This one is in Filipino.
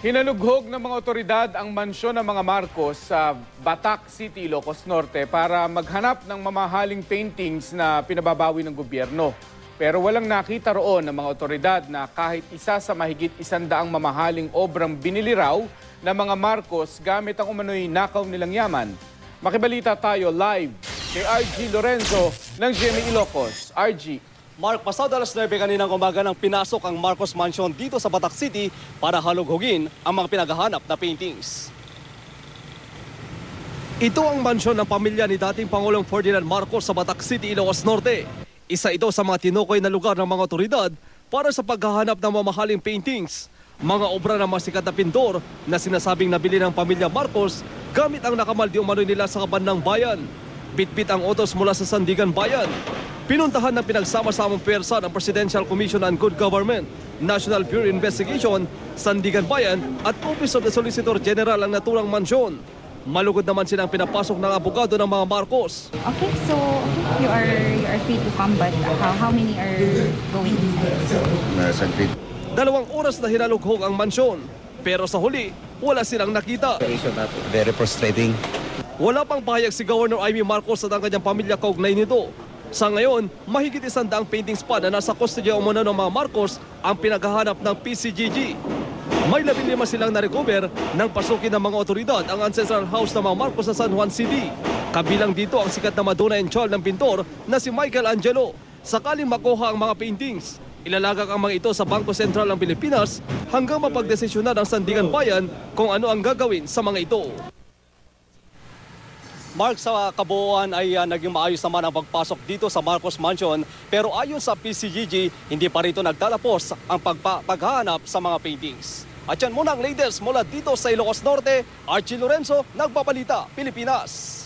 Hinalughog ng mga otoridad ang mansyon ng mga Marcos sa Batac City, Ilocos Norte para maghanap ng mamahaling paintings na pinababawi ng gobyerno. Pero walang nakita roon ng mga otoridad na kahit isa sa mahigit 100 mamahaling obrang binili raw ng mga Marcos gamit ang umano'y nakaw nilang yaman. Makibalita tayo live kay RG Lorenzo ng GMA Ilocos. RG. Mark, pasado alas 9 kaninang umaga nang pinasok ang Marcos Mansion dito sa Batac City para halughugin ang mga pinaghahanap na paintings. Ito ang mansyon ng pamilya ni dating Pangulong Ferdinand Marcos sa Batac City, Ilocos Norte. Isa ito sa mga tinukoy na lugar ng mga otoridad para sa paghahanap ng mamahaling paintings. Mga obra ng masikat na pintor na sinasabing nabili ng pamilya Marcos gamit ang nakamaldi umano'y nila sa kaban ng bayan. Bitbit ang utos mula sa Sandigan Bayan. Pinuntahan ng pinagsama-samang pwersa ng Presidential Commission on Good Government, National Bureau Investigation, Sandigan Bayan at Office of the Solicitor General ang naturang mansyon. Malugod naman silang pinapasok ng abogado ng mga Marcos. Okay, so you are free to come, but how many are going inside? 2 oras na hinalughog ang mansyon, pero sa huli, wala silang nakita. Very frustrating. Wala pang pahayag si Governor Amy Marcos at ang kanyang pamilya kaugnay nito. Sa ngayon, mahigit 100 paintings pa na nasa kustodya umano ng mga Marcos ang pinaghahanap ng PCGG. May 15 silang na-recover nang pasukin ng mga otoridad ang ancestral house ng mga Marcos sa San Juan City. Kabilang dito ang sikat na Madonna and Child ng pintor na si Michael Angelo. Sakaling makuha ang mga paintings, ilalagak ang mga ito sa Bangko Sentral ng Pilipinas hanggang mapagdesisyonan ng Sandigan Bayan kung ano ang gagawin sa mga ito. Mark, sa kabuuan ay naging maayos naman ang pagpasok dito sa Marcos Mansion, pero ayon sa PCGG, hindi pa rito nagtatapos ang paghahanap sa mga paintings. At yan muna ang latest mula dito sa Ilocos Norte. Archie Lorenzo, Nagbabalita, Pilipinas.